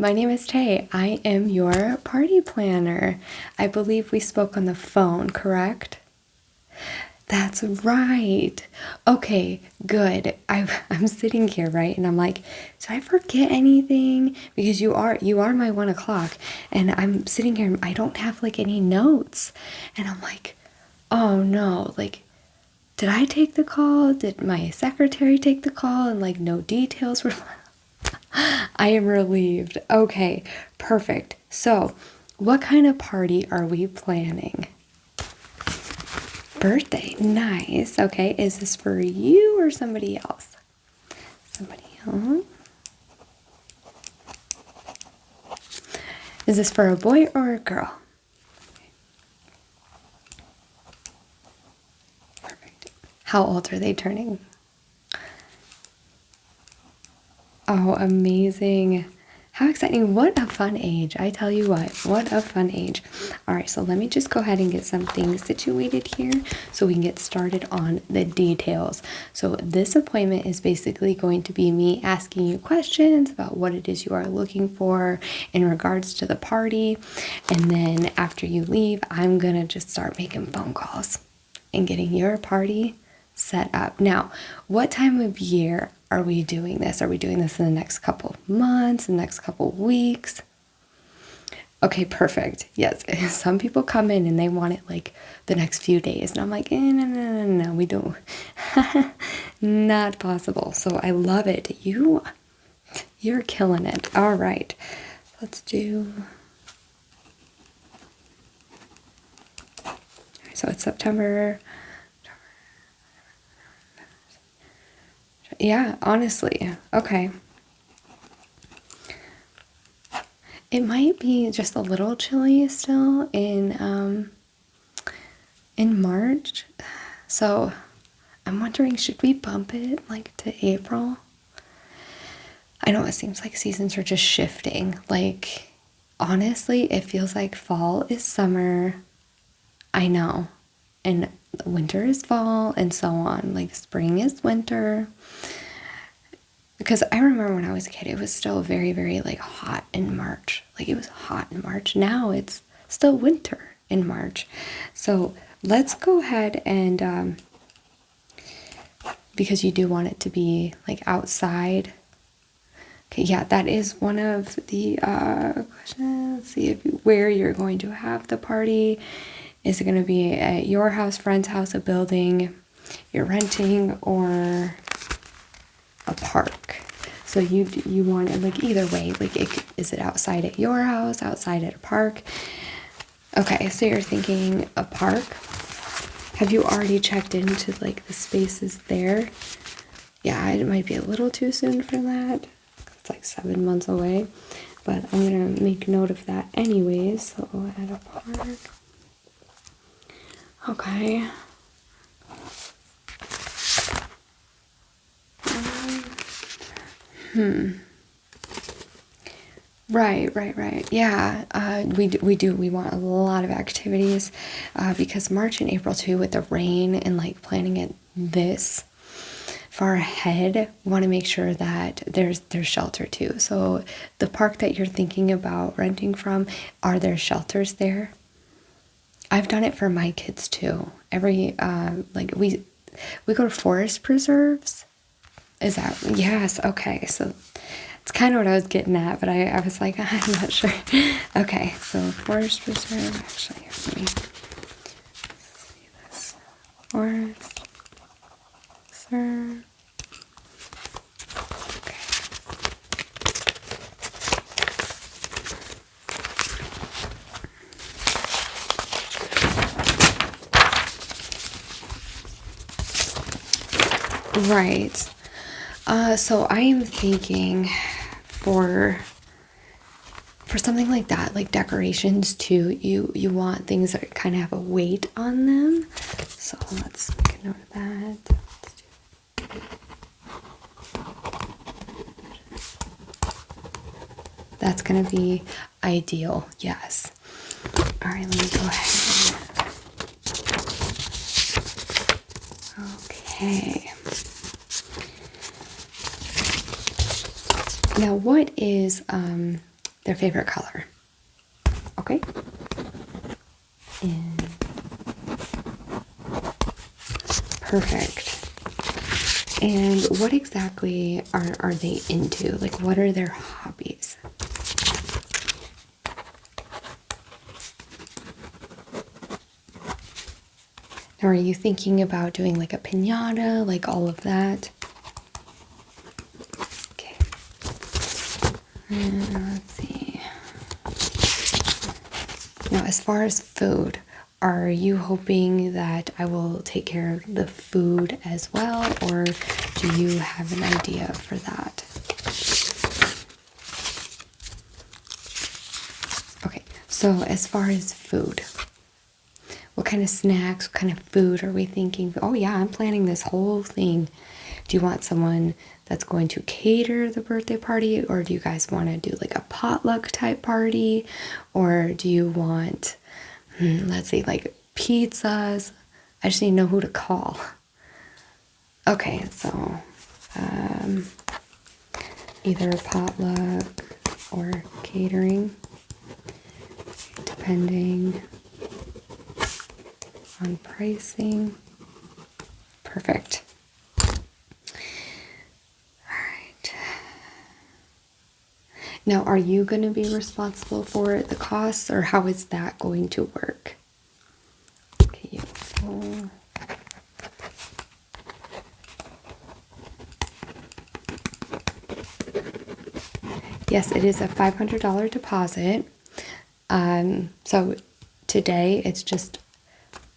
My name is Tay. I am your party planner. I believe we spoke on the phone, correct? That's right. Okay, good. I'm sitting here, right? And I'm like, did I forget anything? Because you are my 1 o'clock, and I'm sitting here and I don't have like any notes. And I'm like, oh no, like, did I take the call? Did my secretary take the call? And like no details were I am relieved. Okay, perfect. So, what kind of party are we planning? Birthday. Nice. Okay, is this for you or somebody else? Somebody else? Is this for a boy or a girl? Perfect. How old are they turning? Oh, amazing. How exciting. What a fun age. I tell you what a fun age. All right, so let me just go ahead and get some things situated here so we can get started on the details. So this appointment is basically going to be me asking you questions about what it is you are looking for in regards to the party. And then after you leave, I'm going to just start making phone calls and getting your party set up. Now, what time of year are we doing this? Are we doing this in the next couple months, the next couple weeks? Okay, perfect. Yes, some people come in and they want it like the next few days. And I'm like, no, we don't. Not possible. So I love it. You're killing it. All right, let's do. So it's September. Yeah, honestly. Okay. It might be just a little chilly still in March. So I'm wondering, should we bump it like to April? I know it seems like seasons are just shifting. Like, honestly, it feels like fall is summer. I know. And winter is fall and so on. Like spring is winter. Because I remember when I was a kid, it was still very, very like hot in March. Like it was hot in March. Now it's still winter in March. So let's go ahead and, because you do want it to be like outside. Okay, yeah, that is one of the questions. Let's see where you're going to have the party. Is it going to be at your house, friend's house, a building you're renting, or a park? So you want it like either way. Like, is it outside at your house, outside at a park? Okay, so you're thinking a park. Have you already checked into like the spaces there? Yeah, it might be a little too soon for that. It's like 7 months away, but I'm gonna make note of that anyways. So at a park. Okay. Right. Yeah, we want a lot of activities because March and April too, with the rain and like planning it this far ahead, we want to make sure that there's shelter too. So the park that you're thinking about renting from, are there shelters there? I've done it for my kids too. Every like we go to forest preserves. Is that, yes, okay, so it's kind of what I was getting at, but I was like, I'm not sure. Okay, so forest preserve, actually, let me see this. Forest preserve. Okay. Right. So I am thinking for something like that, like decorations too, you want things that kind of have a weight on them. So let's make a note of that. That's gonna be ideal, yes. All right, let me go ahead. Okay. Now, what is Their favorite color. Okay? And perfect. And what exactly are they into? Like, what are their hobbies? Now, are you thinking about doing like a piñata, like all of that? Okay. And let's see. Now, as far as food, are you hoping that I will take care of the food as well, or do you have an idea for that? Okay, so as far as food, what kind of snacks, what kind of food are we thinking? Oh yeah, I'm planning this whole thing. Do you want someone that's going to cater the birthday party, or do you guys want to do like a potluck type party, or do you want, let's see, like pizzas? I just need to know who to call. Okay, so either potluck or catering, depending on pricing. Perfect. Now, are you going to be responsible for the costs, or how is that going to work? Okay, yes, it is a $500 deposit. So today it's just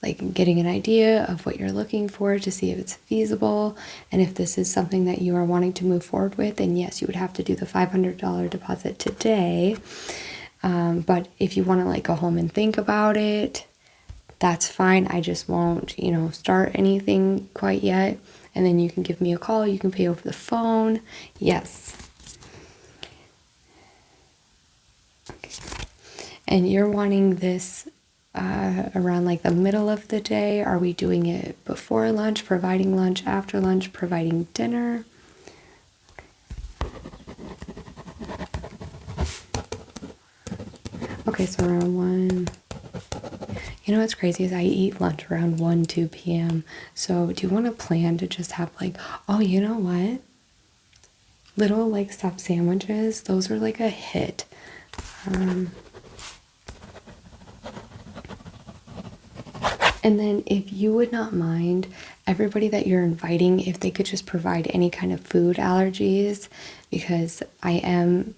like getting an idea of what you're looking for to see if it's feasible, and if this is something that you are wanting to move forward with, then yes, you would have to do the $500 deposit today. But if you want to like go home and think about it, that's fine. I just won't, start anything quite yet, and then you can give me a call. You can pay over the phone. Yes. Okay. And you're wanting this around like the middle of the day? Are we doing it before lunch, providing lunch, after lunch, providing dinner? Okay, so around 1. You know what's crazy is I eat lunch around 1, 2 p.m. So do you want to plan to just have like, oh, you know what? Little like sub sandwiches, those are like a hit. And then if you would not mind, everybody that you're inviting, if they could just provide any kind of food allergies, because I am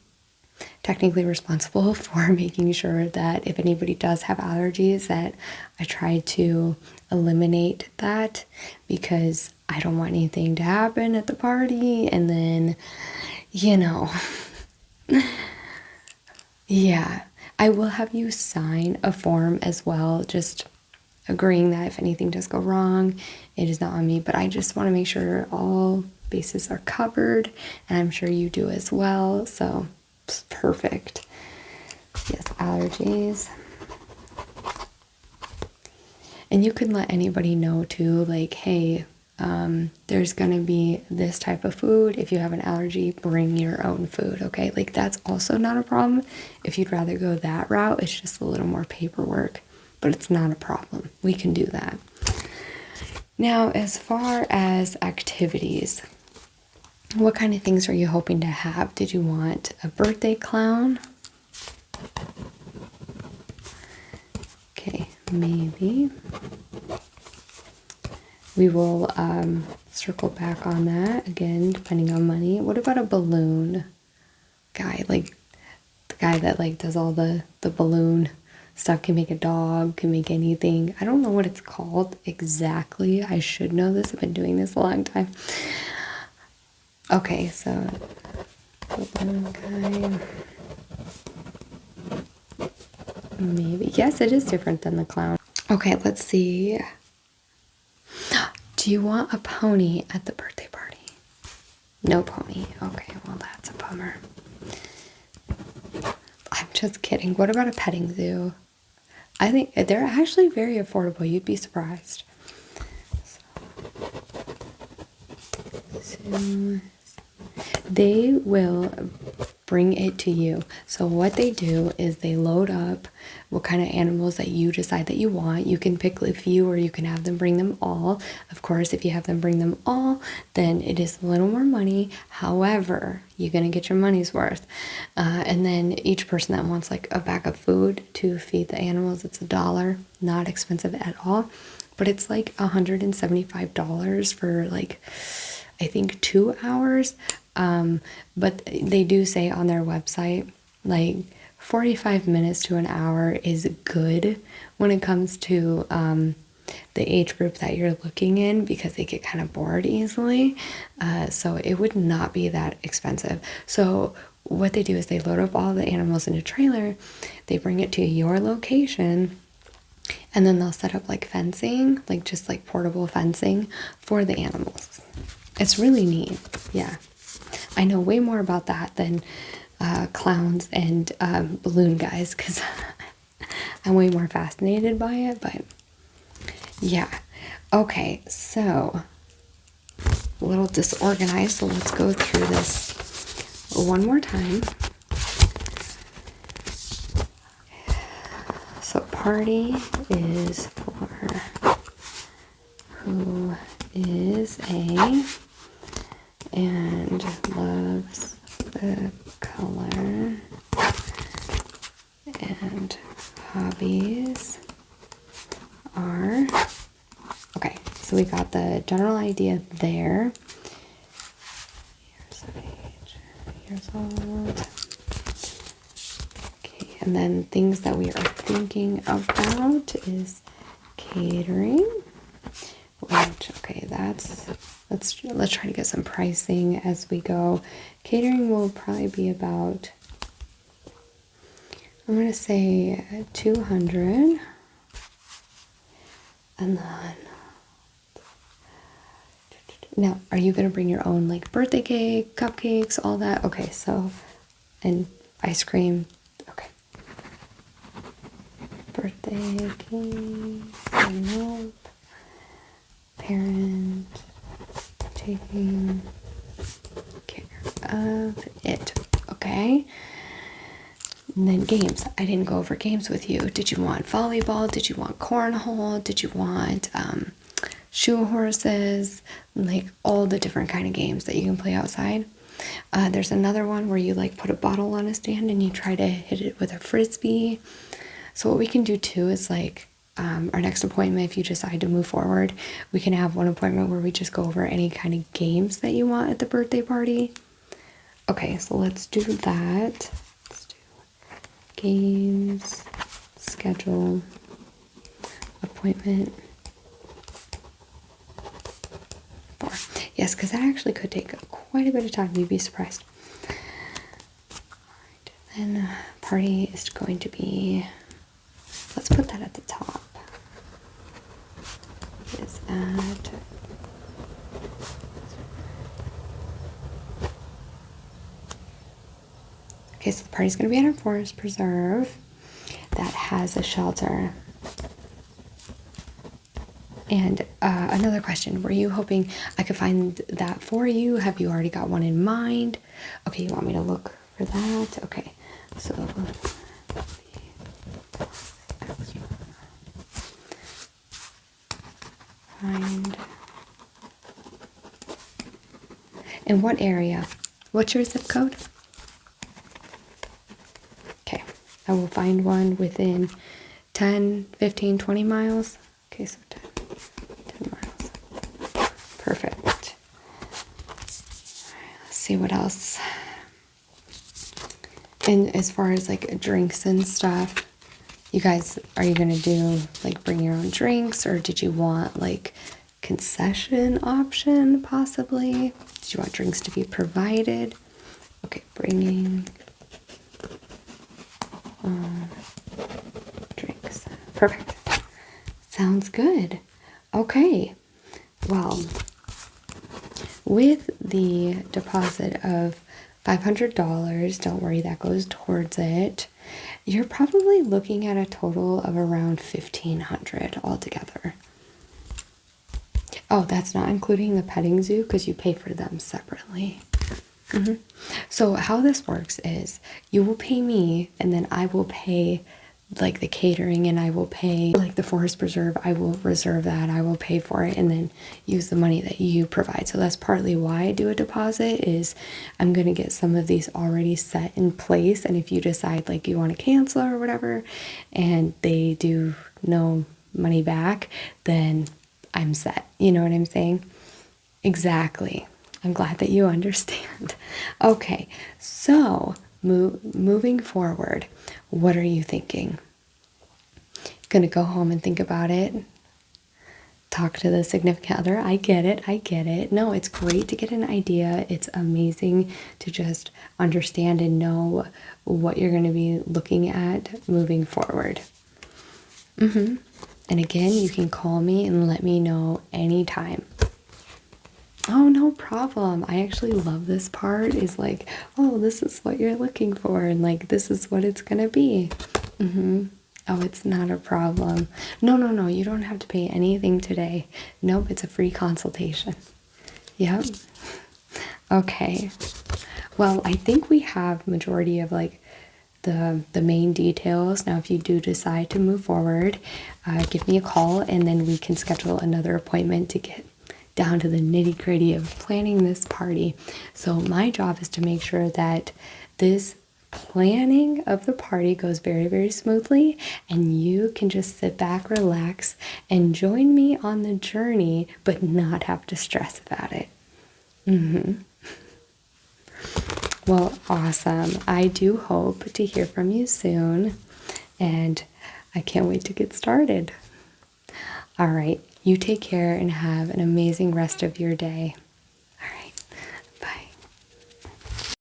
technically responsible for making sure that if anybody does have allergies, that I try to eliminate that, because I don't want anything to happen at the party and then, yeah. I will have you sign a form as well, just agreeing that if anything does go wrong, it is not on me, but I just want to make sure all bases are covered, and I'm sure you do as well, so it's perfect. Yes, allergies. And you can let anybody know too, like, hey, there's gonna be this type of food. If you have an allergy, bring your own food, okay? Like, that's also not a problem. If you'd rather go that route, it's just a little more paperwork, but it's not a problem. We can do that. Now, as far as activities, what kind of things are you hoping to have? Did you want a birthday clown? Okay, maybe. We will circle back on that again, depending on money. What about a balloon guy? Like the guy that like does all the balloon stuff, can make a dog, can make anything. I don't know what it's called exactly. I should know this. I've been doing this a long time. Okay, so balloon guy. Maybe. Yes, it is different than the clown. Okay, let's see. Do you want a pony at the birthday party? No pony. Okay, well, that's a bummer. I'm just kidding. What about a petting zoo? I think they're actually very affordable. You'd be surprised. So they will bring it to you. So what they do is they load up what kind of animals that you decide that you want. You can pick a few or you can have them bring them all. Of course, if you have them bring them all, then it is a little more money. However, you're going to get your money's worth. And then each person that wants like a bag of food to feed the animals, it's $1. Not expensive at all. But it's like $175 for like, I think 2 hours. But they do say on their website, like 45 minutes to an hour is good when it comes to the age group that you're looking in, because they get kind of bored easily. So it would not be that expensive. So what they do is they load up all the animals in a trailer, they bring it to your location, and then they'll set up like fencing, like just like portable fencing for the animals. It's really neat. Yeah. I know way more about that than clowns and balloon guys, because I'm way more fascinated by it. But yeah. Okay, so a little disorganized, so let's go through this one more time. So party is for who is a and loves the color, and hobbies are, okay, so we got the general idea there. Years of age, years old. Okay, and then things that we are thinking about is catering, which, okay, let's try to get some pricing as we go. Catering will probably be about, I'm going to say 200. And then, now, are you going to bring your own like birthday cake, cupcakes, all that? Okay, so, and ice cream. Okay. Birthday cake, milk, parent, taking care of it. Okay. And then games. I didn't go over games with you. Did you want volleyball? Did you want cornhole? Did you want shoe horses? Like all the different kind of games that you can play outside. There's another one where you like put a bottle on a stand and you try to hit it with a frisbee. So what we can do too is like our next appointment, if you decide to move forward, we can have one appointment where we just go over any kind of games that you want at the birthday party. Okay, so let's do that. Let's do games, schedule, appointment 4. Yes, because that actually could take quite a bit of time. You'd be surprised. All right, then party is going to be, let's put that at the top. Is at okay, so the party's going to be at a forest preserve that has a shelter. And another question, were you hoping I could find that for you? Have you already got one in mind? Okay, you want me to look for that? Okay, so find. In what area? What's your zip code? Okay, I will find one within 10, 15, 20 miles. Okay, so 10 miles. Perfect. Let's see what else. And as far as like drinks and stuff, you guys, are you gonna do like bring your own drinks, or did you want like concession option possibly? Did you want drinks to be provided? Okay, bringing drinks. Perfect. Sounds good. Okay. Well, with the deposit of $500, don't worry, that goes towards it. You're probably looking at a total of around $1,500 altogether. Oh, that's not including the petting zoo because you pay for them separately. So how this works is you will pay me and then I will pay like the catering and I will pay like the forest preserve. I will reserve that. I will pay for it and then use the money that you provide. So that's partly why I do a deposit is I'm going to get some of these already set in place. And if you decide like you want to cancel or whatever and they do no money back, then I'm set. You know what I'm saying? Exactly. I'm glad that you understand. Okay, so moving forward, what are you thinking? Gonna go home and think about it? Talk to the significant other? I get it. I get it. No, it's great to get an idea. It's amazing to just understand and know what you're going to be looking at moving forward. And again, you can call me and let me know anytime. Oh, no problem. I actually love this part is like, oh, this is what you're looking for and like this is what it's gonna be. Oh, it's not a problem. No, you don't have to pay anything today. Nope, it's a free consultation. Yep. Okay. Well, I think we have majority of like the main details. Now, if you do decide to move forward, give me a call and then we can schedule another appointment to get down to the nitty gritty of planning this party. So my job is to make sure that this planning of the party goes very, very smoothly and you can just sit back, relax, and join me on the journey, but not have to stress about it. Well, awesome. I do hope to hear from you soon, and I can't wait to get started. All right, you take care and have an amazing rest of your day.